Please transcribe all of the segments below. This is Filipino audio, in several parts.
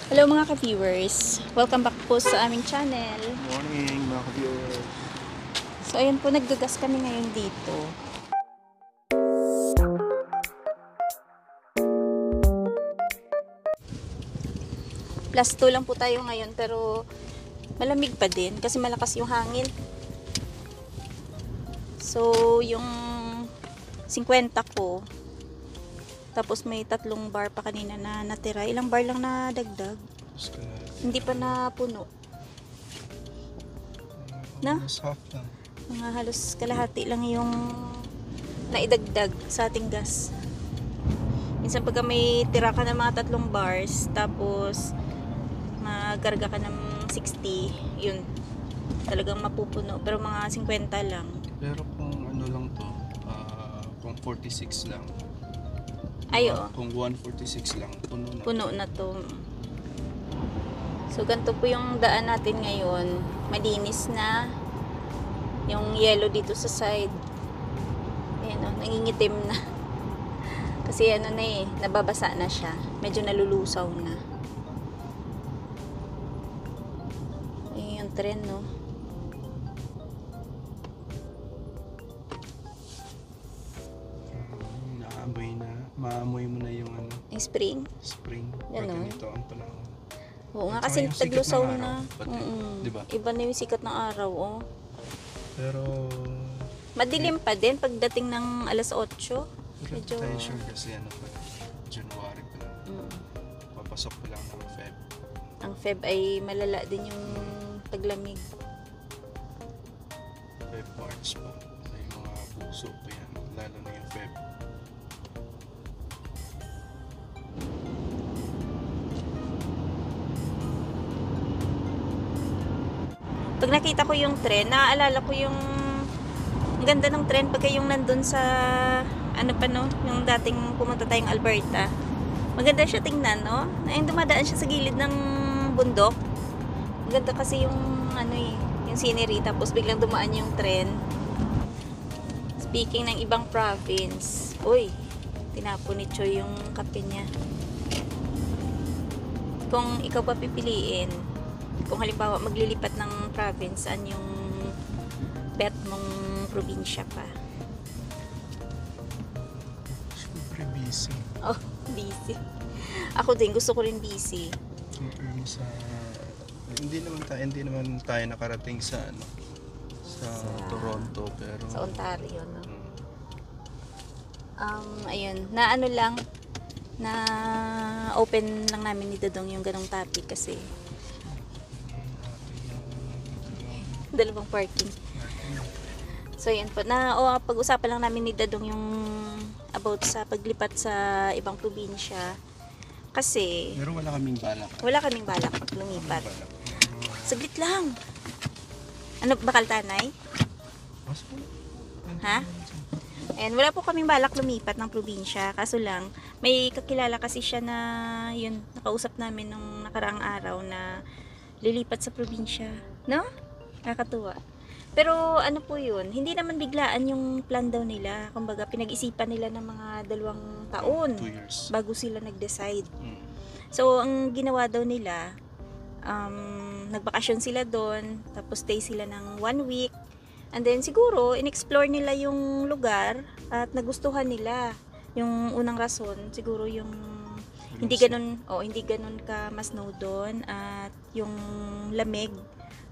Hello mga ka-viewers, welcome back po sa aming channel. Morning mga ka-viewers. So ayan po, naggagas kami ngayon dito. Plus 2 lang po tayo ngayon, pero malamig pa din kasi malakas yung hangin. So yung 50 ko, tapos may 3 bar pa kanina na natira. Ilang bar lang na dagdag? Hindi pa na puno. Na? Half lang. Mga halos kalahati lang yung naidagdag sa ating gas. Minsan pagka may tira ka ng mga 3 bars, tapos magarga ka ng 60, yun, talagang mapupuno. Pero mga 50 lang. Pero kung ano lang to, kung 46 lang. Ayo. Kung 146 lang, puno na. Puno na to. So ganito po yung daan natin ngayon. Malinis na. Yung yellow dito sa side, ayan o, nangingitim na. Kasi ano na eh, nababasa na siya. Medyo nalulusaw na. Ayan yung tren, no. Naamoy na. Maamoy mo na yung ano, Yung spring. spring. Ganon. Pag ganito ang panahon. Oo nga, At kasi saka yung sikat taglusaw ng na. araw, pati, diba? Iba na yung sikat ng araw, oh. Pero Madilim pa din pagdating ng alas 8. medyo Medyo tayo sure kasi ano pa, January pa lang. mm, Papasok pa lang ng Feb. ang Feb ay malala din yung taglamig. Feb, March pa. May mga puso pa yan. Lalo na yung Feb. Pag nakita ko yung tren, naaalala ko yung ang ganda ng tren pagka yung nandun sa ano pa no, yung dating pumunta tayong Alberta. Maganda siya tingnan, no? Ayun, dumadaan siya sa gilid ng bundok. Maganda kasi yung ano eh, yung scenery, tapos biglang dumaan yung tren. Speaking ng ibang province, uy, tinapon ni Choy yung kape niya. Kung ikaw pa pipiliin, kung halimbawa maglilipat ng province, saan yung bet mong probinsya pa? Siyempre busy. Oh, busy. Ako din, gusto ko rin busy. Comparing sa hindi naman tayo nakarating sa ano sa Toronto, pero Sa Ontario, no? mm, Ayun, na ano lang, na open lang namin ni Dodong yung ganong topic kasi dalawang parking. So yun po, pag-usapan lang namin ni Dadong yung about sa paglipat sa ibang probinsya. Kasi pero wala kaming balak. wala kaming balak lumipat. Balak. Saglit lang. Ano, bakal tanay? Mas Ha? Ayan, wala po kaming balak lumipat ng probinsya. Kaso lang, may kakilala kasi siya na, yun, nakausap namin nung nakaraang araw na lilipat sa probinsya. No? Nakakatuwa. Pero ano po yun, hindi naman biglaan yung plan daw nila. Kumbaga, pinag-isipan nila ng mga 2 taon 2 years. bago sila nag-decide. Mm. So, ang ginawa daw nila, nagbakasyon sila doon, tapos stay sila ng 1 week. And then, siguro, in-explore nila yung lugar at nagustuhan nila. Yung unang rason, siguro yung hindi ganun ka ma-snow doon at yung lamig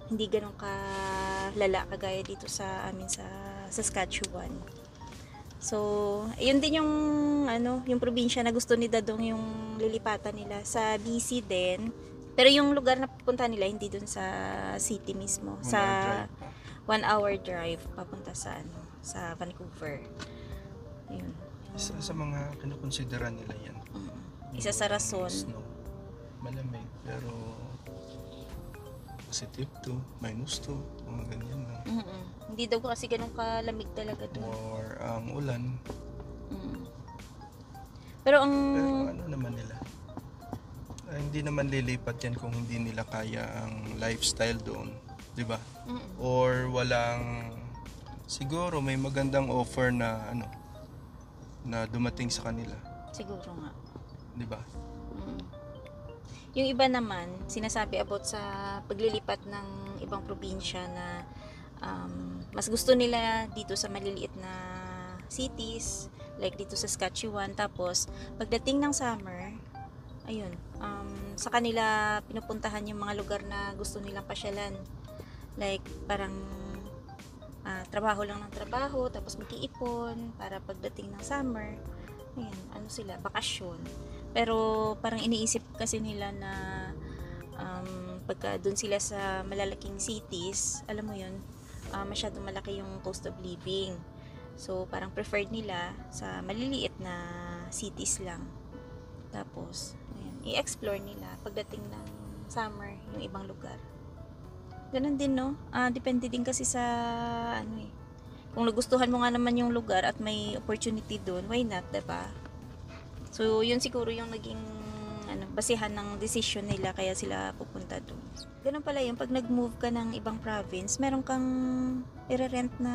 hindi ganun ka lala kagaya dito sa amin sa Saskatchewan. So, yun din yung ano, yung probinsya na gusto ni Dadong yung lilipatan nila sa BC din. Pero yung lugar na pupunta nila hindi dun sa city mismo, 1 sa hour drive pa. 1 hour drive papunta sa ano, sa Vancouver. Yun. Isa sa mga kinokonsidera nila yan. Isa sa rason. Snow. Malamig, pero positive 2, minus 2, mga ganyan lang. Hindi daw kasi ganun kalamig talaga doon. Or ang ulan. Pero ang Pero ano naman nila? Hindi naman lilipat yan kung hindi nila kaya ang lifestyle doon. 'Di ba? Or walang, siguro may magandang offer na ano na dumating sa kanila, siguro nga. 'di ba? Yung iba naman, sinasabi about sa paglilipat ng ibang probinsya na mas gusto nila dito sa maliliit na cities, like dito sa Saskatchewan. Tapos, pagdating ng summer, ayun, sa kanila pinupuntahan yung mga lugar na gusto nilang pasyalan. Like, parang trabaho lang ng trabaho, tapos mag-iipon para pagdating ng summer, ayan, ano sila, bakasyon. Pero parang iniisip kasi nila na pagka doon sila sa malalaking cities, alam mo yun, masyadong malaki yung cost of living. So, parang preferred nila sa maliliit na cities lang. Tapos, ayan, i-explore nila pagdating ng summer yung ibang lugar. Ganun din, no? Depende din kasi sa, kung nagustuhan mo nga naman yung lugar at may opportunity doon, why not, diba? So, yun siguro yung naging basihan ng decision nila kaya sila pupunta doon. Ganun pala yun, pag nag-move ka ng ibang province, meron kang i-rent na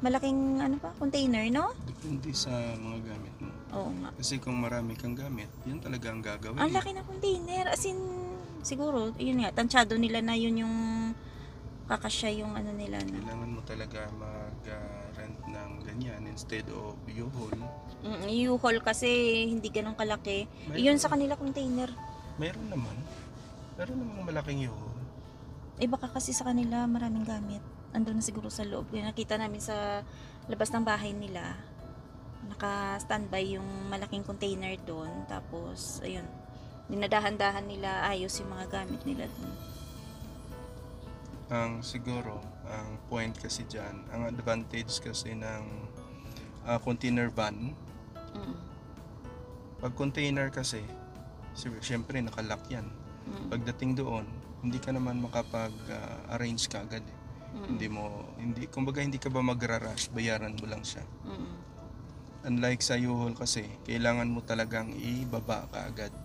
malaking container, no? Depende sa mga gamit mo. Oo nga. Kasi kung marami kang gamit, yun talaga ang gagawin. Ang laki ng container, as in, siguro, yun nga, tansyado nila na yun yung kakasya yung nila na. Kailangan mo talaga mag-rent ng ganyan instead of U-Haul. U-Haul kasi hindi ganun kalaki. Yun sa kanila container. Mayroon naman. Meron namang malaking U-Haul. Baka kasi sa kanila maraming gamit. Andun na siguro sa loob. Yung nakita namin sa labas ng bahay nila, naka-standby yung malaking container doon. Tapos, ayun, dinadahan-dahan nila ayos yung mga gamit nila doon. Siguro, ang point kasi dyan, ang advantage kasi ng container van, pag container kasi, syempre nakalock yan. Pagdating doon, hindi ka naman makapag-arrange ka agad eh. Kumbaga hindi ka ba magra-rush, bayaran mo lang siya. Unlike sa U-Haul kasi, kailangan mo talagang ibaba ka agad.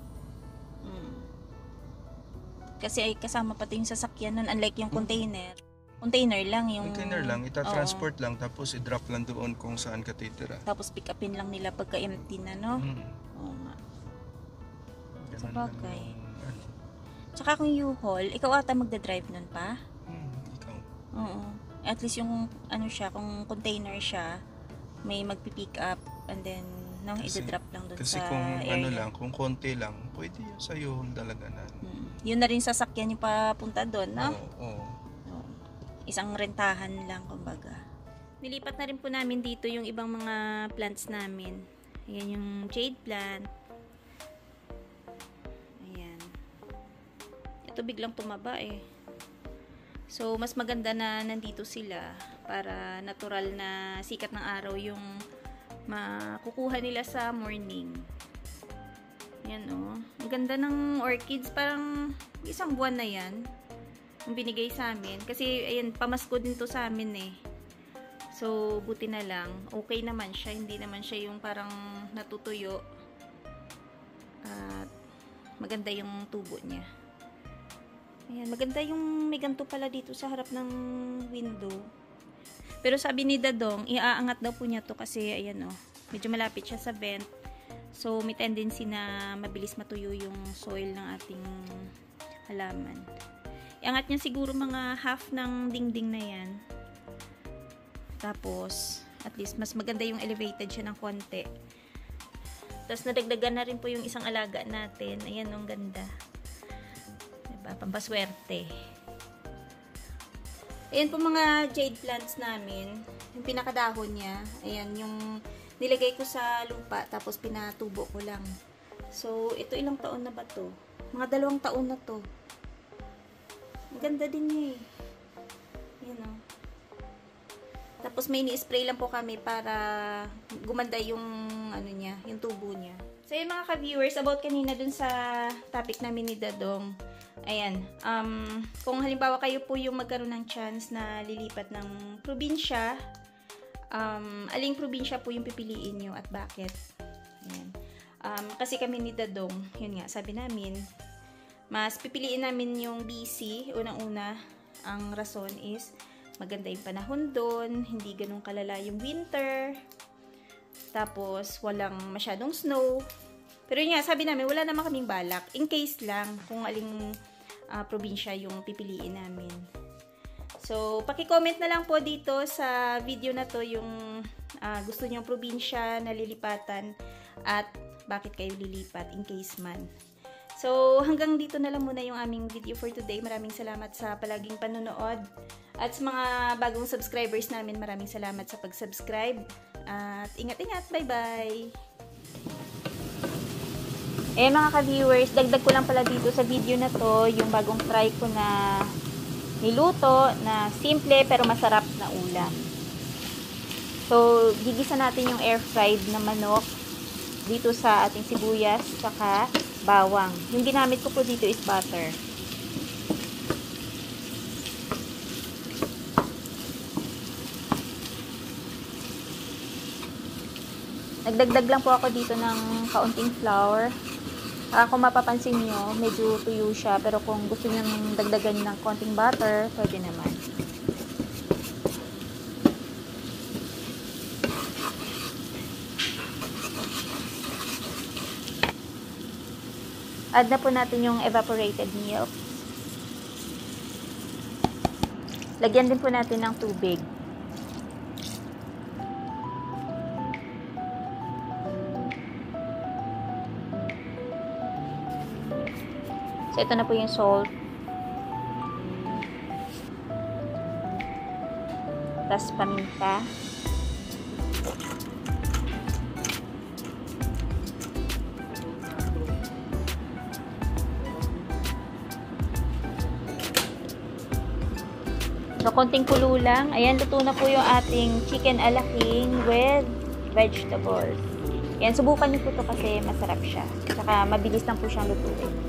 Kasi ay kasama pati yung sasakyan nun, unlike yung container. Container lang yung... Container lang, ita-transport lang, tapos i-drop lang doon kung saan ka titira. Tapos pick upin lang nila pagka empty na, no? Oo nga. Sa bagay. Tsaka kung U-Haul, ikaw ata magdadrive nun pa? Ikaw. Oo. At least yung siya, kung container siya, may magpipick up and then i-drop lang doon sa Kasi kung area. kung konti lang, pwede yun sa U-Haul talaga na. Yun na rin sasakyan yung papunta doon, no? Oo. Isang rentahan lang, kumbaga. Nilipat na rin po namin dito yung ibang mga plants namin. Ayan yung jade plant. Ayan. Ito biglang tumaba eh. So, mas maganda na nandito sila para natural na sikat ng araw yung makukuha nila sa morning. Yan oh. Ang ganda ng orchids. Parang isang buwan na yan. Yung binigay sa amin. Kasi, ayan, pamasko din to sa amin eh. So, buti na lang. Okay naman siya. Hindi naman siya yung parang natutuyo. At maganda yung tubo niya. Ayan, maganda yung may ganito pala dito sa harap ng window. Pero sabi ni Dadong, iaangat daw po niya to kasi, ayan oh, medyo malapit siya sa vent. So, may tendency na mabilis matuyo yung soil ng ating halaman. Iangat niya siguro mga half ng dingding na yan. Tapos, at least, mas maganda yung elevated siya ng konti. Tapos, nadagdagan na rin po yung isang alaga natin. Ayan, ang ganda. Diba? Pampaswerte. Ayan po mga jade plants namin. Yung pinakadahon niya. Ayan, yung nilagay ko sa lupa. Tapos, pinatubo ko lang. So, ito ilang taon na ba to? Mga 2 taon na to. Ang ganda din niya eh. Ayan o. Tapos may ni-spray lang po kami para gumanda yung niya, yung tubo niya. So yun mga ka-viewers, about kanina dun sa topic namin ni Dadong. Ayan, kung halimbawa kayo po yung magkaroon ng chance na lilipat ng probinsya, aling probinsya po yung pipiliin nyo at bakit? Ayan. Kasi kami ni Dadong, yun nga, sabi namin, mas pipiliin namin yung BC, unang-una, ang rason is, maganda yung panahon doon, hindi ganun kalala yung winter, tapos walang masyadong snow, Pero yun nga, sabi namin, wala naman kaming balak. In case lang, kung aling probinsya yung pipiliin namin. So, paki-comment na lang po dito sa video na to yung gusto nyong probinsya na lilipatan at bakit kayo lilipat in case man. So, hanggang dito na lang muna yung aming video for today. Maraming salamat sa palaging panonood. At sa mga bagong subscribers namin, maraming salamat sa pag-subscribe. At ingat-ingat. Bye-bye! Mga ka-viewers, dagdag ko lang pala dito sa video na to yung bagong try ko na niluto na simple pero masarap na ulam. So, gigisa natin yung air-fried na manok dito sa ating sibuyas saka bawang. Yung ginamit ko po dito is butter. Nagdagdag lang po ako dito ng kaunting flour. Kung mapapansin nyo, medyo tuyo siya. Pero kung gusto nyo dagdagan ng konting butter, pwede naman. Add na po natin yung evaporated milk. Lagyan din po natin ng tubig. So, ito na po yung salt. Tapos, paminta. So, konting kulo lang. Ayan, luto na po yung ating chicken alaking with vegetables. Ayan, subukan niyo po ito kasi masarap siya. Saka, mabilis lang po siyang lutuin.